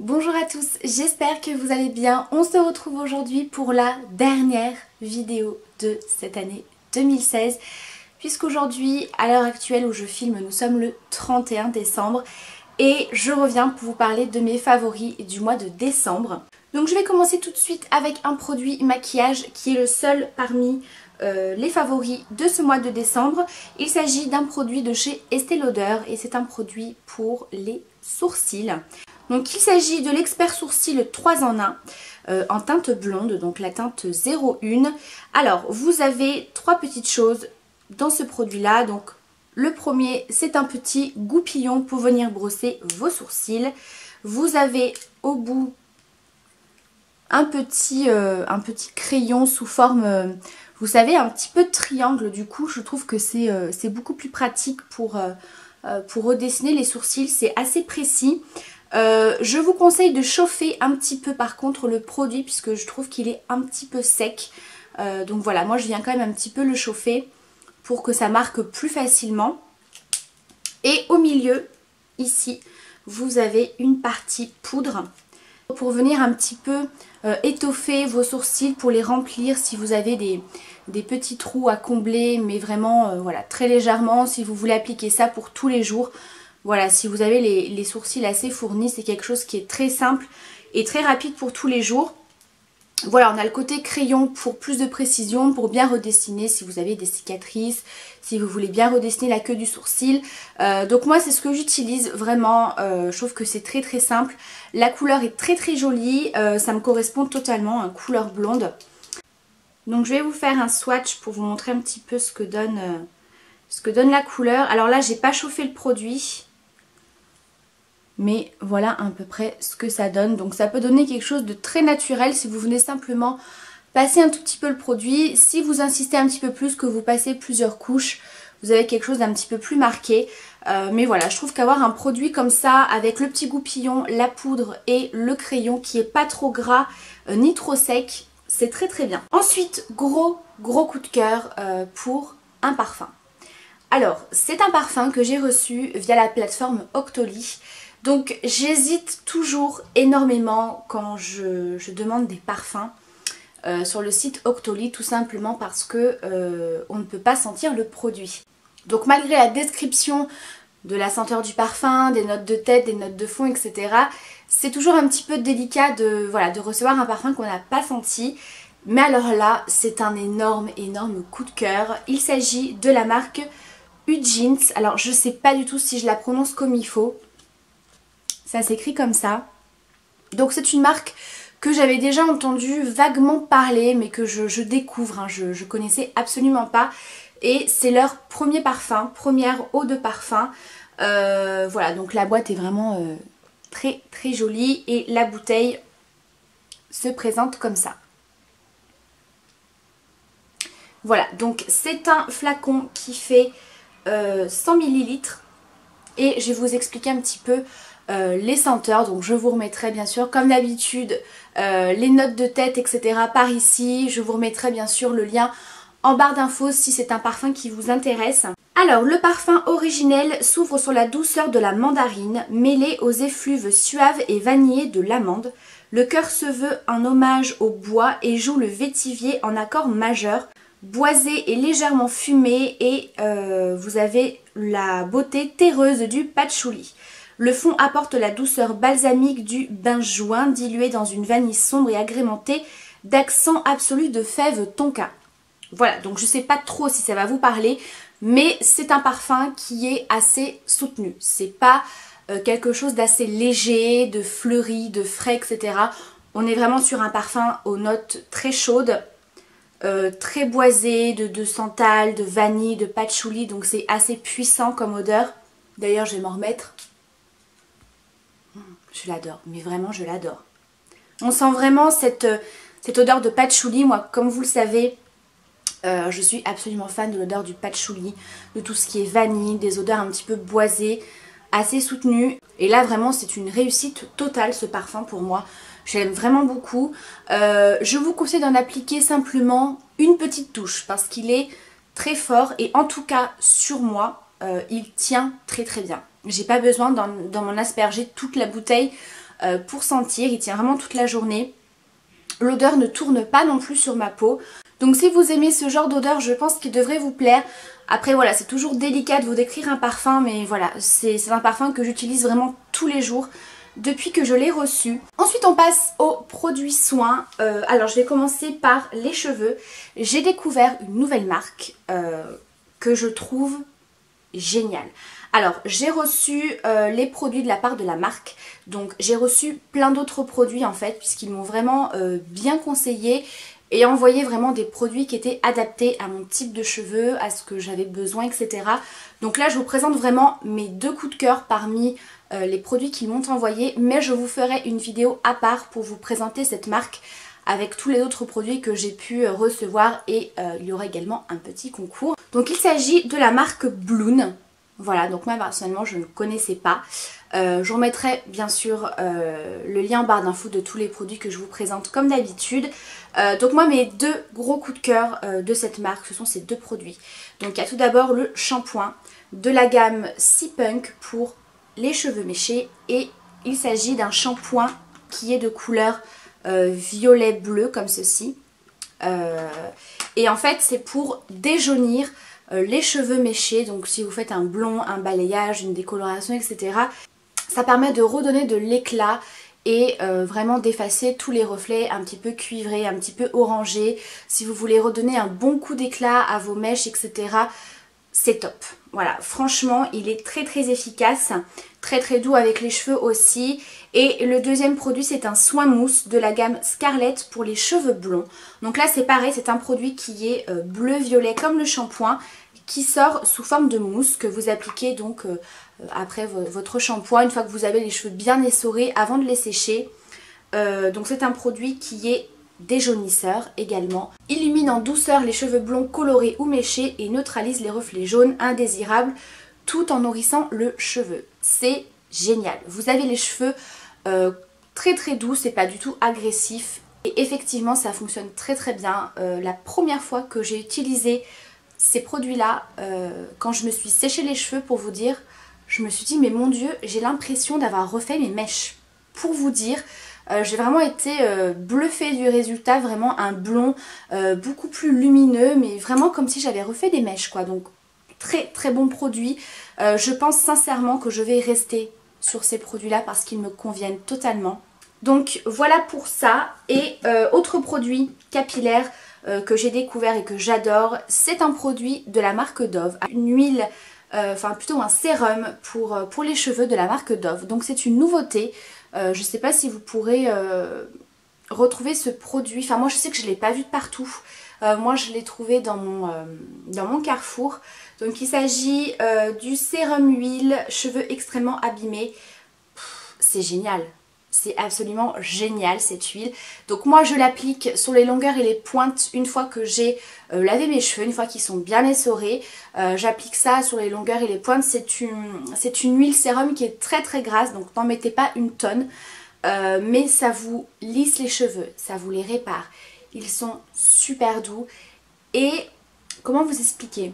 Bonjour à tous, j'espère que vous allez bien. On se retrouve aujourd'hui pour la dernière vidéo de cette année 2016. Puisqu'aujourd'hui, à l'heure actuelle où je filme, nous sommes le 31 décembre. Et je reviens pour vous parler de mes favoris du mois de décembre. Donc je vais commencer tout de suite avec un produit maquillage qui est le seul parmi les favoris de ce mois de décembre. Il s'agit d'un produit de chez Estée Lauder et c'est un produit pour les sourcils. Donc il s'agit de l'expert sourcil 3 en 1 en teinte blonde, donc la teinte 01. Alors vous avez trois petites choses dans ce produit là. Donc le premier, c'est un petit goupillon pour venir brosser vos sourcils. Vous avez au bout un petit crayon sous forme, vous savez, un petit peu de triangle. Du coup, je trouve que c'est beaucoup plus pratique pour redessiner les sourcils. C'est assez précis. Je vous conseille de chauffer un petit peu par contre le produit puisque je trouve qu'il est un petit peu sec. Donc voilà, moi je viens quand même un petit peu le chauffer pour que ça marque plus facilement. Et au milieu, ici, vous avez une partie poudre pour venir un petit peu étoffer vos sourcils, pour les remplir si vous avez des petits trous à combler, mais vraiment voilà, très légèrement. Si vous voulez appliquer ça pour tous les jours, voilà, si vous avez les sourcils assez fournis, c'est quelque chose qui est très simple et très rapide pour tous les jours. Voilà, on a le côté crayon pour plus de précision, pour bien redessiner si vous avez des cicatrices, si vous voulez bien redessiner la queue du sourcil. Donc moi c'est ce que j'utilise vraiment, je trouve que c'est très simple. La couleur est très jolie, ça me correspond totalement, une couleur blonde. Donc je vais vous faire un swatch pour vous montrer un petit peu ce que donne la couleur. Alors là j'ai pas chauffé le produit. Mais voilà à peu près ce que ça donne. Donc ça peut donner quelque chose de très naturel si vous venez simplement passer un tout petit peu le produit. Si vous insistez un petit peu plus, que vous passez plusieurs couches, vous avez quelque chose d'un petit peu plus marqué. Mais voilà, je trouve qu'avoir un produit comme ça, avec le petit goupillon, la poudre et le crayon qui est pas trop gras ni trop sec, c'est très bien. Ensuite, gros coup de cœur pour un parfum. Alors, c'est un parfum que j'ai reçu via la plateforme Octoly. Donc j'hésite toujours énormément quand je demande des parfums sur le site Octoly, tout simplement parce que on ne peut pas sentir le produit. Donc malgré la description de la senteur du parfum, des notes de tête, des notes de fond, etc., c'est toujours un petit peu délicat de recevoir un parfum qu'on n'a pas senti. Mais alors là, c'est un énorme coup de cœur. Il s'agit de la marque Ujins. Alors je sais pas du tout si je la prononce comme il faut. Ça s'écrit comme ça. Donc c'est une marque que j'avais déjà entendu vaguement parler, mais que je découvre, hein. Je connaissais absolument pas. Et c'est leur premier parfum, première eau de parfum. Voilà, donc la boîte est vraiment très jolie et la bouteille se présente comme ça. Voilà, donc c'est un flacon qui fait 100 ml et je vais vous expliquer un petit peu les senteurs. Donc je vous remettrai bien sûr comme d'habitude les notes de tête, etc. par ici. Je vous remettrai bien sûr le lien en barre d'infos si c'est un parfum qui vous intéresse. Alors le parfum originel s'ouvre sur la douceur de la mandarine mêlée aux effluves suaves et vanillés de l'amande. Le cœur se veut un hommage au bois et joue le vétivier en accord majeur. Boisé et légèrement fumé, et vous avez la beauté terreuse du patchouli. Le fond apporte la douceur balsamique du benjoin dilué dans une vanille sombre et agrémentée d'accents absolus de fèves tonka. Voilà, donc je sais pas trop si ça va vous parler, mais c'est un parfum qui est assez soutenu. C'est pas quelque chose d'assez léger, de fleuri, de frais, etc. On est vraiment sur un parfum aux notes très chaudes, très boisé, de santal, de vanille, de patchouli, donc c'est assez puissant comme odeur. D'ailleurs je vais m'en remettre. Je l'adore, mais vraiment je l'adore. On sent vraiment cette odeur de patchouli. Moi, comme vous le savez, je suis absolument fan de l'odeur du patchouli, de tout ce qui est vanille, des odeurs un petit peu boisées, assez soutenues. Et là vraiment c'est une réussite totale ce parfum pour moi. Je l'aime vraiment beaucoup. Je vous conseille d'en appliquer simplement une petite touche parce qu'il est très fort et en tout cas sur moi il tient très bien. J'ai pas besoin d'en asperger toute la bouteille pour sentir. Il tient vraiment toute la journée. L'odeur ne tourne pas non plus sur ma peau. Donc si vous aimez ce genre d'odeur, je pense qu'il devrait vous plaire. Après voilà, c'est toujours délicat de vous décrire un parfum, mais voilà, c'est un parfum que j'utilise vraiment tous les jours depuis que je l'ai reçu. Ensuite on passe aux produits soins. Alors je vais commencer par les cheveux. J'ai découvert une nouvelle marque que je trouve géniale. Alors j'ai reçu les produits de la part de la marque. Donc j'ai reçu plein d'autres produits en fait, puisqu'ils m'ont vraiment bien conseillé et envoyé vraiment des produits qui étaient adaptés à mon type de cheveux, à ce que j'avais besoin, etc. Donc là je vous présente vraiment mes 2 coups de cœur parmi les produits qu'ils m'ont envoyés, mais je vous ferai une vidéo à part pour vous présenter cette marque avec tous les autres produits que j'ai pu recevoir, et il y aura également un petit concours. Donc il s'agit de la marque Bloon. Voilà, donc moi personnellement je ne connaissais pas. Je vous remettrai bien sûr le lien en barre d'infos de tous les produits que je vous présente comme d'habitude. Donc moi mes 2 gros coups de cœur de cette marque, ce sont ces 2 produits. Donc il y a tout d'abord le shampoing de la gamme C-Punk pour les cheveux méchés, et il s'agit d'un shampoing qui est de couleur violet bleu comme ceci. Et en fait c'est pour déjaunir les cheveux méchés. Donc si vous faites un blond, un balayage, une décoloration, etc., ça permet de redonner de l'éclat et vraiment d'effacer tous les reflets un petit peu cuivrés, un petit peu orangés. Si vous voulez redonner un bon coup d'éclat à vos mèches, etc., c'est top. Voilà, franchement il est très très efficace, très doux avec les cheveux aussi. Et le deuxième produit c'est un soin mousse de la gamme Scarlett pour les cheveux blonds. Donc là c'est pareil, c'est un produit qui est bleu-violet comme le shampoing, qui sort sous forme de mousse que vous appliquez donc après votre shampoing une fois que vous avez les cheveux bien essorés avant de les sécher. Donc c'est un produit qui est déjaunisseur également. Illumine en douceur les cheveux blonds colorés ou méchés et neutralise les reflets jaunes indésirables tout en nourrissant le cheveu. C'est génial. Vous avez les cheveux très doux, c'est pas du tout agressif. Et effectivement ça fonctionne très bien. La première fois que j'ai utilisé ces produits là, quand je me suis séché les cheveux, pour vous dire, je me suis dit mais mon dieu, j'ai l'impression d'avoir refait mes mèches. Pour vous dire, j'ai vraiment été bluffée du résultat, vraiment un blond beaucoup plus lumineux, mais vraiment comme si j'avais refait des mèches quoi. Donc très bon produit. Je pense sincèrement que je vais rester sur ces produits là parce qu'ils me conviennent totalement. Donc voilà pour ça. Et autre produit capillaire que j'ai découvert et que j'adore, c'est un produit de la marque Dove, une huile, enfin plutôt un sérum pour les cheveux de la marque Dove. Donc c'est une nouveauté. Je ne sais pas si vous pourrez retrouver ce produit. Enfin moi je sais que je ne l'ai pas vu de partout. Moi je l'ai trouvé dans mon Carrefour. Donc il s'agit du sérum huile cheveux extrêmement abîmés. C'est génial. C'est absolument génial cette huile. Donc moi je l'applique sur les longueurs et les pointes une fois que j'ai lavé mes cheveux, une fois qu'ils sont bien essorés. J'applique ça sur les longueurs et les pointes. C'est une huile sérum qui est très grasse, donc n'en mettez pas une tonne. Mais ça vous lisse les cheveux, ça vous les répare. Ils sont super doux. Et comment vous expliquer?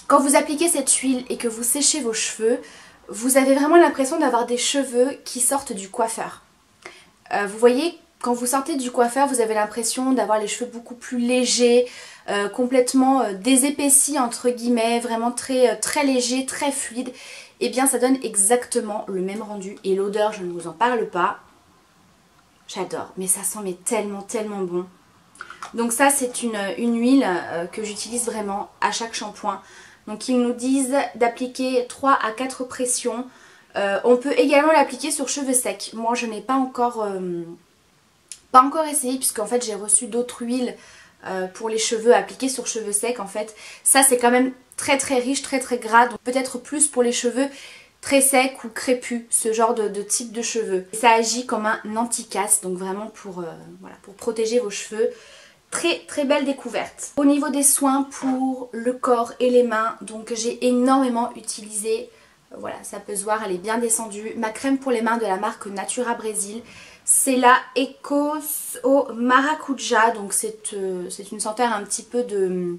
Quand vous appliquez cette huile et que vous séchez vos cheveux, vous avez vraiment l'impression d'avoir des cheveux qui sortent du coiffeur. Vous voyez, quand vous sortez du coiffeur, vous avez l'impression d'avoir les cheveux beaucoup plus légers, complètement désépaissis entre guillemets, vraiment très léger, très fluide. Et bien ça donne exactement le même rendu. Et l'odeur, je ne vous en parle pas. J'adore, mais ça sent mais tellement bon. Donc ça c'est une huile que j'utilise vraiment à chaque shampoing. Donc ils nous disent d'appliquer 3 à 4 pressions. On peut également l'appliquer sur cheveux secs. Moi je n'ai pas encore essayé, puisqu'en fait j'ai reçu d'autres huiles pour les cheveux appliquées sur cheveux secs en fait. Ça c'est quand même très riche, très gras. Donc peut-être plus pour les cheveux très secs ou crépus, ce genre de type de cheveux. Et ça agit comme un anti-casse, donc vraiment pour protéger vos cheveux. Très belle découverte. Au niveau des soins pour le corps et les mains, donc j'ai énormément utilisé, voilà ça peut se voir, elle est bien descendue, ma crème pour les mains de la marque Natura Brésil. C'est la Ecos au Maracuja, donc c'est une senteur un petit peu de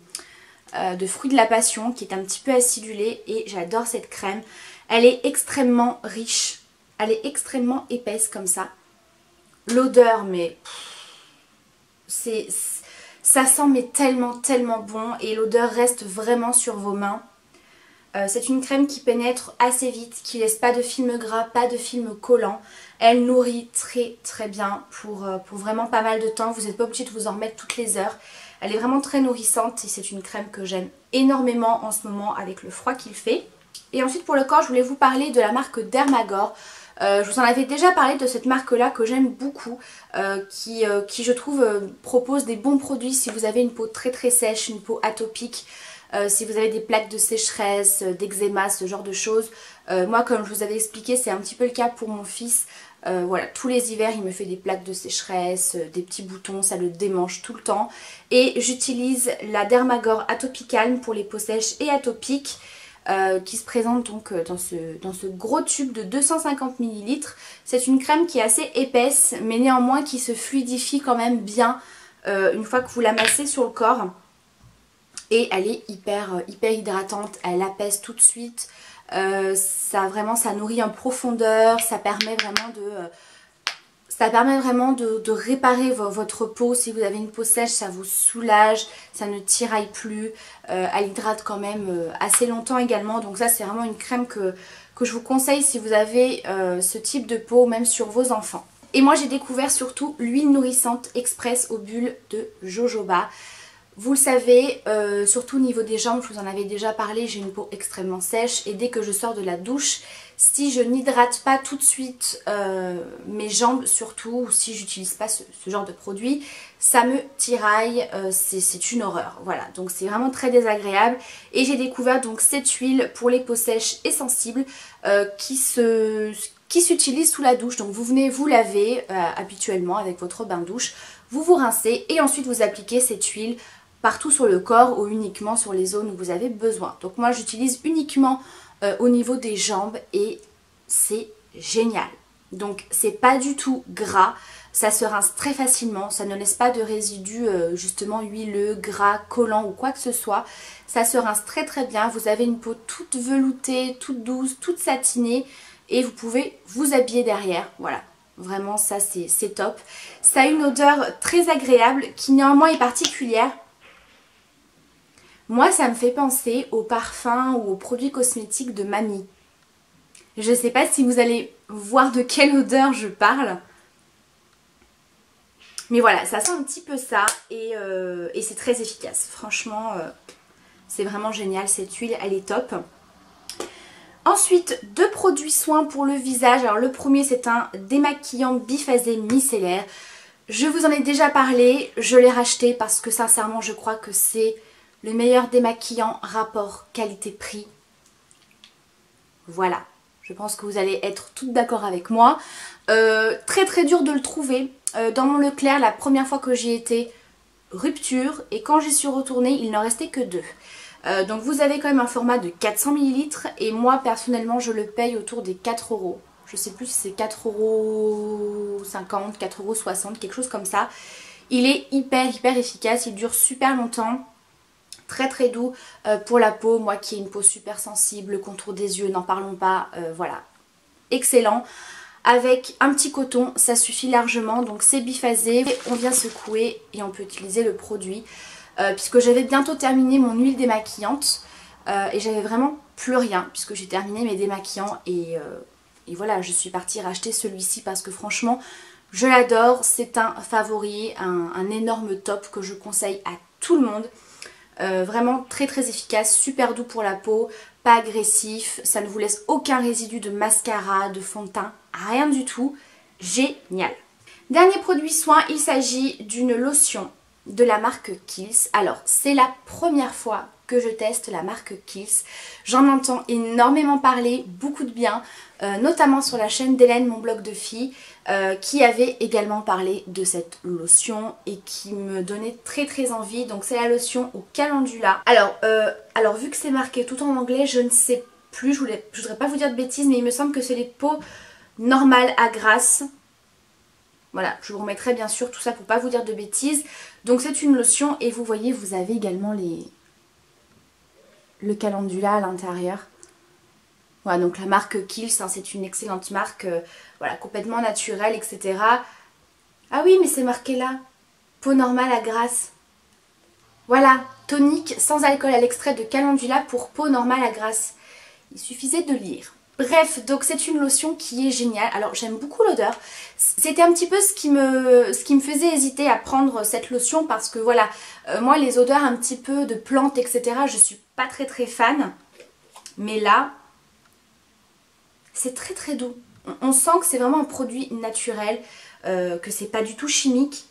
fruit de la passion qui est un petit peu acidulée, et j'adore cette crème. Elle est extrêmement riche, Elle est extrêmement épaisse comme ça. L'odeur, mais ça sent mais tellement bon et l'odeur reste vraiment sur vos mains. C'est une crème qui pénètre assez vite, qui laisse pas de film gras, pas de film collant. Elle nourrit très bien pour vraiment pas mal de temps. Vous n'êtes pas obligé de vous en remettre toutes les heures. Elle est vraiment très nourrissante et c'est une crème que j'aime énormément en ce moment avec le froid qu'il fait. Et ensuite pour le corps, je voulais vous parler de la marque Dermagor. Je vous en avais déjà parlé de cette marque là que j'aime beaucoup, qui je trouve propose des bons produits si vous avez une peau très sèche, une peau atopique. Si vous avez des plaques de sécheresse, d'eczéma, ce genre de choses. Moi comme je vous avais expliqué c'est un petit peu le cas pour mon fils. Voilà, tous les hivers il me fait des plaques de sécheresse, des petits boutons, ça le démange tout le temps. Et j'utilise la Dermagor Atopicalm pour les peaux sèches et atopiques. Qui se présente donc dans ce gros tube de 250 ml. C'est une crème qui est assez épaisse mais néanmoins qui se fluidifie quand même bien une fois que vous la massez sur le corps. Et elle est hyper hydratante, elle apaise tout de suite, ça nourrit en profondeur, ça permet vraiment de réparer votre peau. Si vous avez une peau sèche, ça vous soulage, ça ne tiraille plus, elle hydrate quand même assez longtemps également. Donc ça c'est vraiment une crème que je vous conseille si vous avez ce type de peau, même sur vos enfants. Et moi j'ai découvert surtout l'huile nourrissante express aux bulles de jojoba. Vous le savez, surtout au niveau des jambes, je vous en avais déjà parlé, j'ai une peau extrêmement sèche et dès que je sors de la douche, si je n'hydrate pas tout de suite mes jambes surtout, ou si j'utilise pas ce genre de produit, ça me tiraille, c'est une horreur. Voilà, donc c'est vraiment très désagréable. Et j'ai découvert donc cette huile pour les peaux sèches et sensibles qui s'utilise sous la douche. Donc vous venez vous laver habituellement avec votre bain-douche, vous vous rincez et ensuite vous appliquez cette huile partout sur le corps ou uniquement sur les zones où vous avez besoin. Donc moi j'utilise uniquement au niveau des jambes et c'est génial. Donc c'est pas du tout gras, ça se rince très facilement, ça ne laisse pas de résidus justement huileux, gras, collants ou quoi que ce soit. Ça se rince très bien, vous avez une peau toute veloutée, toute douce, toute satinée et vous pouvez vous habiller derrière, voilà. Vraiment ça c'est top. Ça a une odeur très agréable qui néanmoins est particulière. Moi ça me fait penser aux parfums ou aux produits cosmétiques de mamie. Je ne sais pas si vous allez voir de quelle odeur je parle. Mais voilà, ça sent un petit peu ça et c'est très efficace. Franchement, c'est vraiment génial. Cette huile, elle est top. Ensuite, 2 produits soins pour le visage. Alors le premier, c'est un démaquillant biphasé micellaire. Je vous en ai déjà parlé. Je l'ai racheté parce que sincèrement, je crois que c'est le meilleur démaquillant rapport qualité-prix. Voilà. Je pense que vous allez être toutes d'accord avec moi. Très dur de le trouver. Dans mon Leclerc, la première fois que j'y étais, rupture. Et quand j'y suis retournée, il n'en restait que 2. Donc vous avez quand même un format de 400 ml. Et moi, personnellement, je le paye autour des 4 €. Je sais plus si c'est 4,50 €, 4,60 €, quelque chose comme ça. Il est hyper efficace. Il dure super longtemps. Très doux pour la peau, moi qui ai une peau super sensible, le contour des yeux, n'en parlons pas, voilà, excellent. Avec un petit coton, ça suffit largement, donc c'est biphasé, on vient secouer et on peut utiliser le produit. Puisque j'avais bientôt terminé mon huile démaquillante et j'avais vraiment plus rien puisque j'ai terminé mes démaquillants et voilà, je suis partie racheter celui-ci parce que franchement, je l'adore, c'est un favori, un énorme top que je conseille à tout le monde. Vraiment très efficace, super doux pour la peau, pas agressif, ça ne vous laisse aucun résidu de mascara, de fond de teint, rien du tout, génial. Dernier produit soin, il s'agit d'une lotion de la marque Kiehl's. Alors c'est la première fois que je teste la marque Kiehl's, j'en entends énormément parler, beaucoup de bien, notamment sur la chaîne d'Hélène, mon blog de filles, qui avait également parlé de cette lotion et qui me donnait très envie. Donc c'est la lotion au calendula. Alors vu que c'est marqué tout en anglais, je ne sais plus, je voudrais pas vous dire de bêtises, mais il me semble que c'est les peaux normales à grasse. Voilà, je vous remettrai bien sûr tout ça pour pas vous dire de bêtises. Donc c'est une lotion et vous voyez, vous avez également le calendula à l'intérieur. Voilà, donc la marque Kiehl's, hein, c'est une excellente marque, voilà, complètement naturelle, etc. Ah oui, mais c'est marqué là, peau normale à grasse. Voilà, tonique sans alcool à l'extrait de calendula pour peau normale à grasse. Il suffisait de lire. Bref, donc c'est une lotion qui est géniale. Alors j'aime beaucoup l'odeur. C'était un petit peu ce qui me faisait hésiter à prendre cette lotion parce que voilà, moi les odeurs un petit peu de plantes, etc. je suis pas très fan. Mais là, c'est très doux. On sent que c'est vraiment un produit naturel, que c'est pas du tout chimique.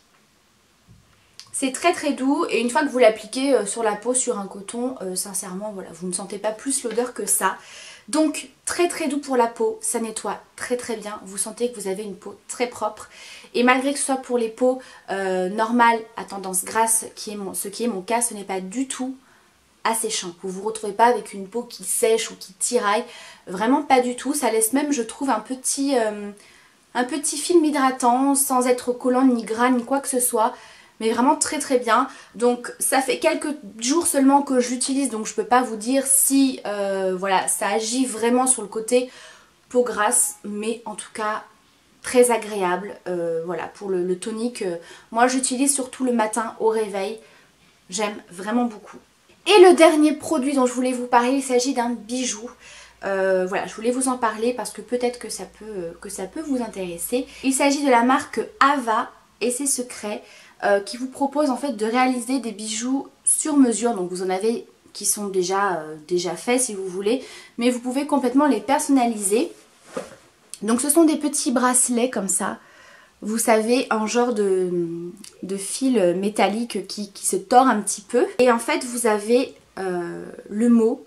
C'est très doux et une fois que vous l'appliquez sur la peau, sur un coton, sincèrement, voilà, vous ne sentez pas plus l'odeur que ça. Donc très doux pour la peau, ça nettoie très bien, vous sentez que vous avez une peau très propre. Et malgré que ce soit pour les peaux normales à tendance grasse, ce qui est mon cas, ce n'est pas du tout asséchant. Vous ne vous retrouvez pas avec une peau qui sèche ou qui tiraille, vraiment pas du tout. Ça laisse même, je trouve, un petit film hydratant sans être collant ni gras ni quoi que ce soit. Mais vraiment très bien. Donc ça fait quelques jours seulement que je l'utilise, donc je peux pas vous dire si voilà, ça agit vraiment sur le côté peau grasse, mais en tout cas très agréable. Voilà, pour le tonique, moi j'utilise surtout le matin au réveil. J'aime vraiment beaucoup. Et le dernier produit dont je voulais vous parler, il s'agit d'un bijou. Voilà, je voulais vous en parler parce que peut-être que ça peut vous intéresser. Il s'agit de la marque Ava et ses secrets. Qui vous propose en fait de réaliser des bijoux sur mesure. Donc vous en avez qui sont déjà faits si vous voulez, mais vous pouvez complètement les personnaliser. Donc ce sont des petits bracelets comme ça, vous savez, en genre de fil métallique qui se tord un petit peu. Et en fait vous avez le mot,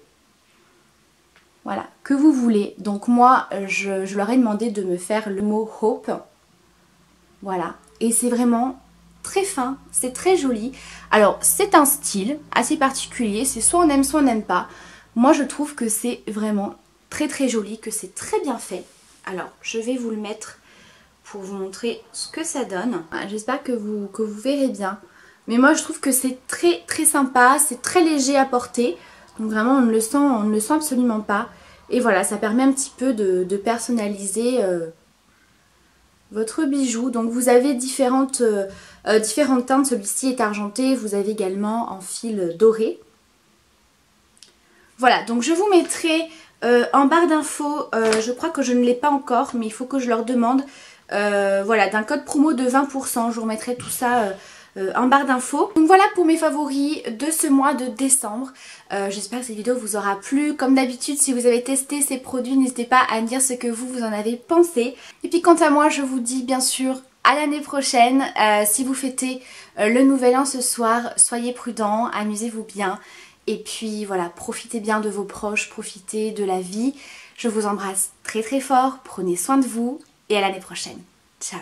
voilà, que vous voulez. Donc moi je leur ai demandé de me faire le mot Hope, voilà, et c'est vraiment très fin, c'est très joli. Alors c'est un style assez particulier, c'est soit on aime soit on n'aime pas. Moi je trouve que c'est vraiment très joli, que c'est très bien fait. Alors je vais vous le mettre pour vous montrer ce que ça donne. J'espère que vous verrez bien. Mais moi je trouve que c'est très sympa, c'est très léger à porter. Donc vraiment on ne le sent absolument pas. Et voilà, ça permet un petit peu de personnaliser votre bijou. Donc vous avez différentes teintes, celui-ci est argenté, vous avez également en fil doré. Voilà, donc je vous mettrai en barre d'infos, je crois que je ne l'ai pas encore, mais il faut que je leur demande, voilà, d'un code promo de 20%, je vous remettrai tout ça en barre d'infos. Donc voilà pour mes favoris de ce mois de décembre. J'espère que cette vidéo vous aura plu. Comme d'habitude, si vous avez testé ces produits, n'hésitez pas à me dire ce que vous en avez pensé. Et puis quant à moi, je vous dis bien sûr à l'année prochaine. Si vous fêtez le nouvel an ce soir, soyez prudents, amusez-vous bien. Et puis voilà, profitez bien de vos proches, profitez de la vie. Je vous embrasse très fort, prenez soin de vous et à l'année prochaine. Ciao.